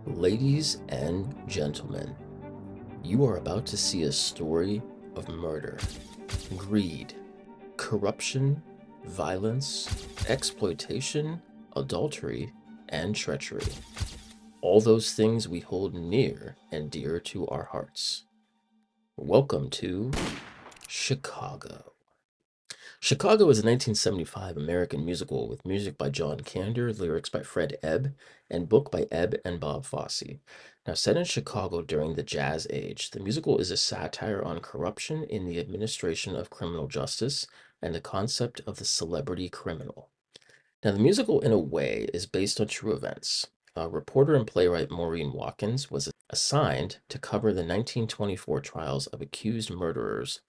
Ladies and gentlemen, you are about to see a story of murder, greed, corruption, violence, exploitation, adultery, and treachery. All those things we hold near and dear to our hearts. Welcome to Chicago. Chicago is a 1975 American musical with music by John Kander, lyrics by Fred Ebb, and book by Ebb and Bob Fosse. Now, set in Chicago during the Jazz Age, the musical is a satire on corruption in the administration of criminal justice and the concept of the celebrity criminal. Now, the musical, in a way, is based on true events. Reporter and playwright Maureen Watkins was assigned to cover the 1924 trials of accused murderers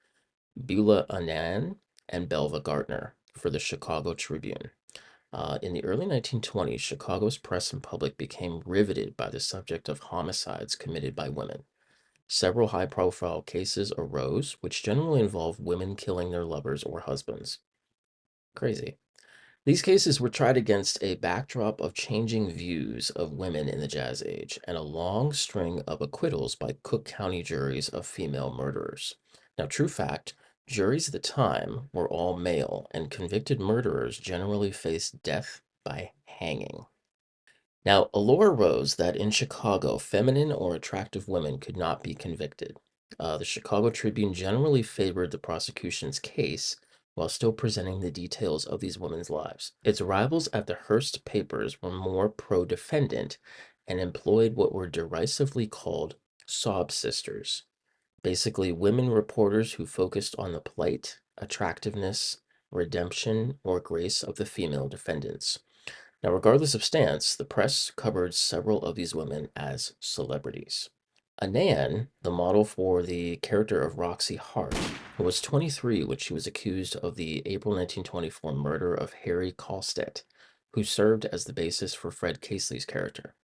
Beulah Annan and Belva Gardner for the Chicago Tribune. In the early 1920s, Chicago's press and public became riveted by the subject of homicides committed by women. Several high profile cases arose, which generally involved women killing their lovers or husbands. Crazy. These cases were tried against a backdrop of changing views of women in the Jazz Age and a long string of acquittals by Cook County juries of female murderers. Now, true fact, juries at the time were all male, and convicted murderers generally faced death by hanging. Now, a lore arose that in Chicago, feminine or attractive women could not be convicted. The Chicago Tribune generally favored the prosecution's case while still presenting the details of these women's lives. Its rivals at the Hearst papers were more pro defendant and employed what were derisively called sob sisters, basically women reporters who focused on the plight, attractiveness, redemption, or grace of the female defendants. Now, regardless of stance, the press covered several of these women as celebrities. Anan, the model for the character of Roxy Hart, was 23 when she was accused of the April 1924 murder of Harry Kalstedt, who served as the basis for Fred Casely's character.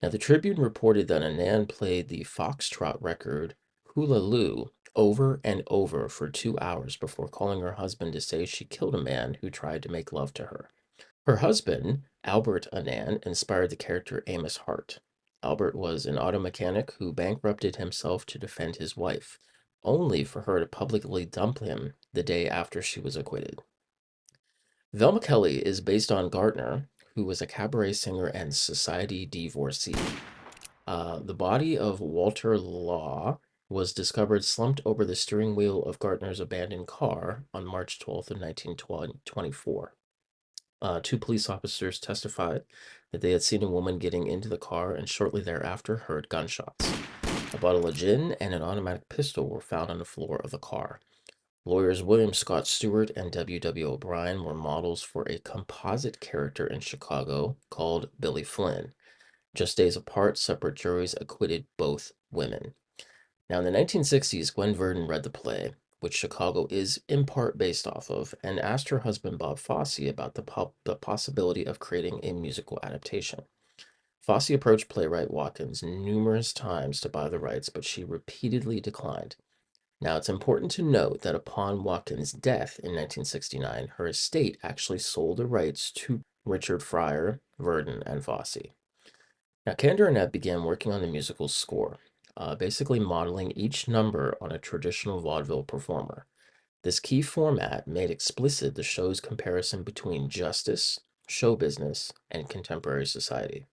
Now, the Tribune reported that Anan played the foxtrot record Hula Loo over and over for 2 hours before calling her husband to say she killed a man who tried to make love to her. Her husband, Albert Anan, inspired the character Amos Hart. Albert was an auto mechanic who bankrupted himself to defend his wife, only for her to publicly dump him the day after she was acquitted. Velma Kelly is based on Gardner, who was a cabaret singer and society divorcee. The body of Walter Law was discovered slumped over the steering wheel of Gardner's abandoned car on March 12th of 1924. Two police officers testified that they had seen a woman getting into the car and shortly thereafter heard gunshots. A bottle of gin and an automatic pistol were found on the floor of the car. Lawyers William Scott Stewart and W. W. O'Brien were models for a composite character in Chicago called Billy Flynn. Just days apart, separate juries acquitted both women. Now, in the 1960s, Gwen Verdon read the play, which Chicago is in part based off of, and asked her husband Bob Fosse about the possibility of creating a musical adaptation. Fosse approached playwright Watkins numerous times to buy the rights, but she repeatedly declined. Now, it's important to note that upon Watkins' death in 1969, her estate actually sold the rights to Richard Fryer, Verdon, and Fosse. Now, Kander and Ebb began working on the musical's score, basically modeling each number on a traditional vaudeville performer. This key format made explicit the show's comparison between justice, show business, and contemporary society.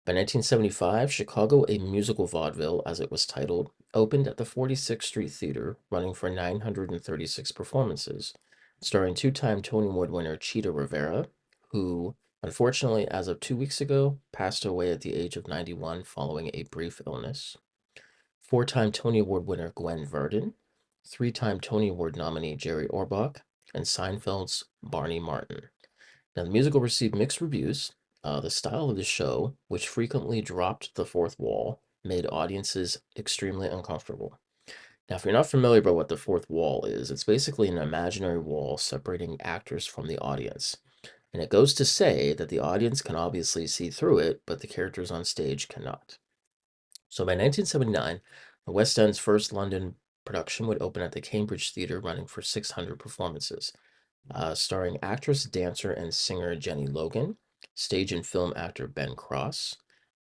By 1975, Chicago, a musical vaudeville, as it was titled, opened at the 46th Street Theater, running for 936 performances, starring two-time Tony Award winner Chita Rivera, who, unfortunately, as of 2 weeks ago, passed away at the age of 91 following a brief illness. Four-time Tony Award winner Gwen Verdon, three-time Tony Award nominee Jerry Orbach, and Seinfeld's Barney Martin. Now, the musical received mixed reviews. The style of the show, which frequently dropped the fourth wall, made audiences extremely uncomfortable. Now, if you're not familiar about what the fourth wall is, it's basically an imaginary wall separating actors from the audience. And it goes to say that the audience can obviously see through it, but the characters on stage cannot. So by 1979, the West End's first London production would open at the Cambridge Theatre, running for 600 performances, starring actress, dancer, and singer Jenny Logan, stage and film actor Ben Cross,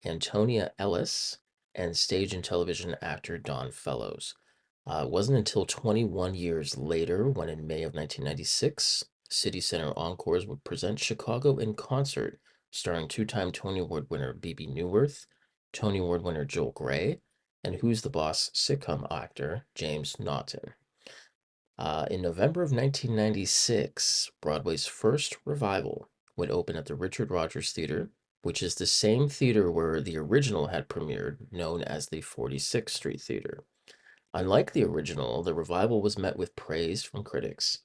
Antonia Ellis, and stage and television actor Don Fellows. It wasn't until 21 years later, when in May of 1996, City Center Encores would present Chicago in Concert, starring two-time Tony Award winner Bebe Neuwirth, Tony Award winner Joel Grey, and Who's the Boss sitcom actor James Naughton. In November of 1996, Broadway's first revival would open at the Richard Rodgers Theater, which is the same theater where the original had premiered, known as the 46th Street Theater. Unlike the original, the revival was met with praise from critics.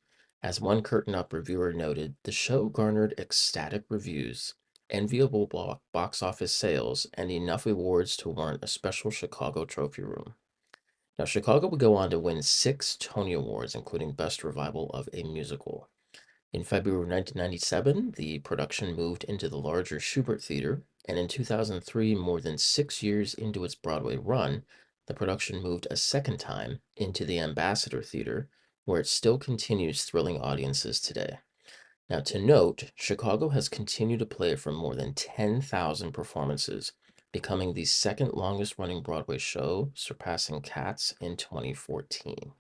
As one Curtain Up reviewer noted, the show garnered ecstatic reviews, enviable box office sales, and enough awards to warrant a special Chicago trophy room. Now, Chicago would go on to win 6 Tony Awards, including Best Revival of a Musical. In February of 1997, the production moved into the larger Schubert Theater, and in 2003, more than 6 years into its Broadway run, the production moved a second time into the Ambassador Theater, where it still continues thrilling audiences today. Now, to note, Chicago has continued to play for more than 10,000 performances, becoming the second longest running Broadway show, surpassing Cats in 2014.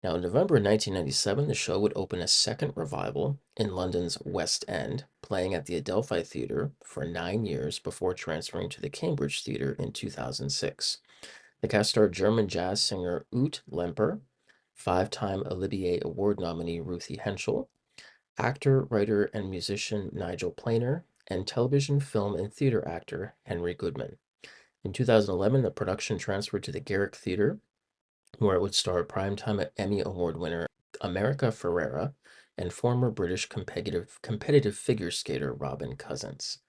Now, in November 1997, the show would open a second revival in London's West End, playing at the Adelphi Theatre for 9 years before transferring to the Cambridge Theatre in 2006. The cast starred German jazz singer Ute Lemper, five-time Olivier Award nominee Ruthie Henschel, actor, writer, and musician Nigel Planer, and television, film, and theater actor Henry Goodman. In 2011, the production transferred to the Garrick Theatre, where it would star primetime Emmy Award winner America Ferrera and former British competitive figure skater Robin Cousins.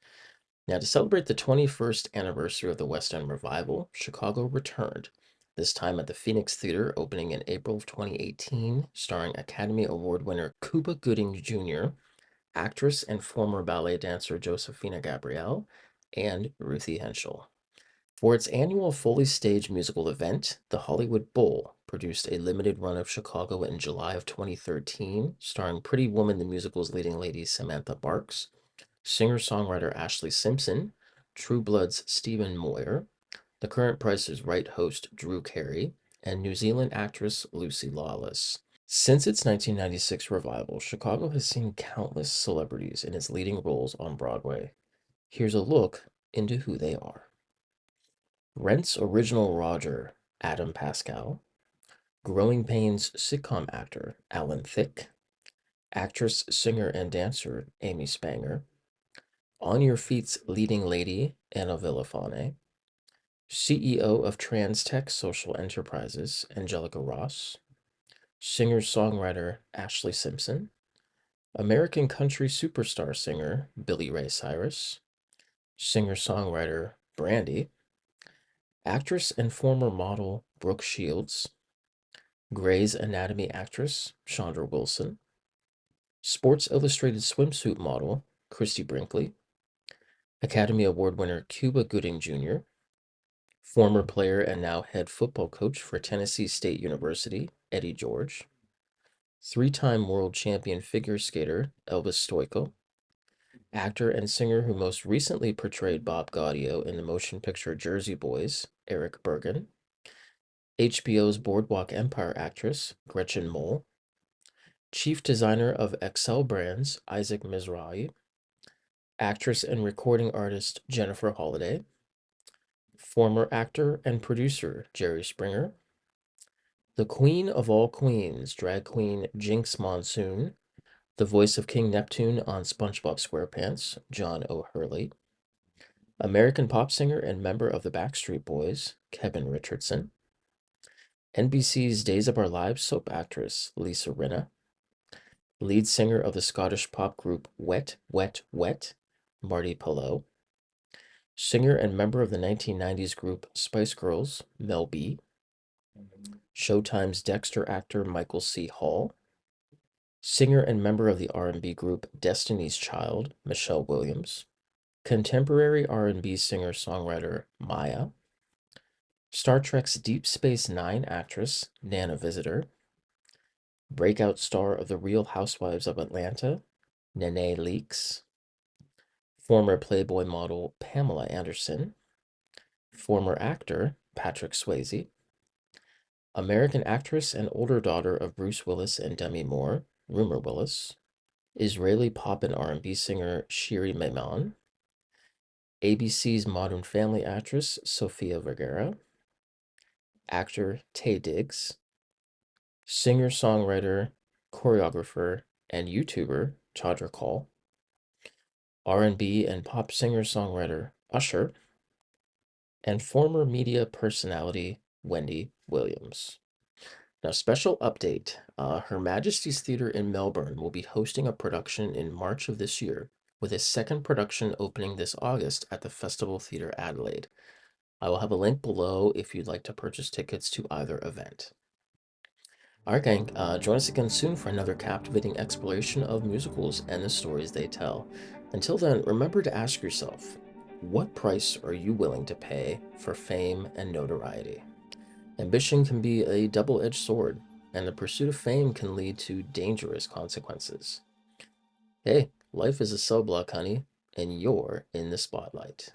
Now, to celebrate the 21st anniversary of the West End revival, Chicago returned, this time at the Phoenix Theater, opening in April of 2018, starring Academy Award winner Cuba Gooding Jr., actress and former ballet dancer Josephina Gabrielle, and Ruthie Henschel. For its annual fully staged musical event, the Hollywood Bowl produced a limited run of Chicago in July of 2013, starring Pretty Woman the musical's leading lady Samantha Barks, singer-songwriter Ashley Simpson, True Blood's Stephen Moyer, The Current Price is Right host Drew Carey, and New Zealand actress Lucy Lawless. Since its 1996 revival, Chicago has seen countless celebrities in its leading roles on Broadway. Here's a look into who they are. Rent's original Roger, Adam Pascal, Growing Pains sitcom actor Alan Thicke, actress, singer, and dancer Amy Spanger, On Your Feet's leading lady Anna Villafane, CEO of TransTech Social Enterprises Angelica Ross, singer-songwriter Ashley Simpson, American country superstar singer Billy Ray Cyrus, singer-songwriter Brandy, actress and former model Brooke Shields, Grey's Anatomy actress Chandra Wilson, Sports Illustrated swimsuit model Christy Brinkley, Academy Award winner Cuba Gooding Jr., former player and now head football coach for Tennessee State University Eddie George, three-time world champion figure skater Elvis Stoico, actor and singer who most recently portrayed Bob Gaudio in the motion picture Jersey Boys, Eric Bergen, HBO's Boardwalk Empire actress Gretchen Mol, chief designer of Excel Brands Isaac Mizrahi, actress and recording artist Jennifer Holliday, former actor and producer Jerry Springer, the queen of all queens, drag queen Jinx Monsoon, the voice of King Neptune on SpongeBob SquarePants, John O'Hurley, American pop singer and member of the Backstreet Boys, Kevin Richardson, NBC's Days of Our Lives soap actress, Lisa Rinna, lead singer of the Scottish pop group Wet, Wet, Wet, Marty Pillow, singer and member of the 1990s group Spice Girls, Mel B, Showtime's Dexter actor Michael C. Hall, singer and member of the R&B group Destiny's Child, Michelle Williams, contemporary R&B singer-songwriter Maya, Star Trek's Deep Space Nine actress Nana Visitor, breakout star of The Real Housewives of Atlanta, Nene Leakes, former Playboy model Pamela Anderson, former actor Patrick Swayze, American actress and older daughter of Bruce Willis and Demi Moore, Rumor Willis, Israeli pop and R&B singer Shiri Meiman, ABC's Modern Family actress Sofia Vergara, actor Taye Diggs, singer-songwriter, choreographer, and YouTuber Chandra Call, R&B and pop singer-songwriter Usher, and former media personality Wendy Williams. Now, special update. Her Majesty's Theatre in Melbourne will be hosting a production in March of this year, with a second production opening this August at the Festival Theater Adelaide. I will have a link below if you'd like to purchase tickets to either event. All right, gang, join us again soon for another captivating exploration of musicals and the stories they tell. Until then, remember to ask yourself, what price are you willing to pay for fame and notoriety? Ambition can be a double-edged sword, and the pursuit of fame can lead to dangerous consequences. Hey, life is a cell block, honey, and you're in the spotlight.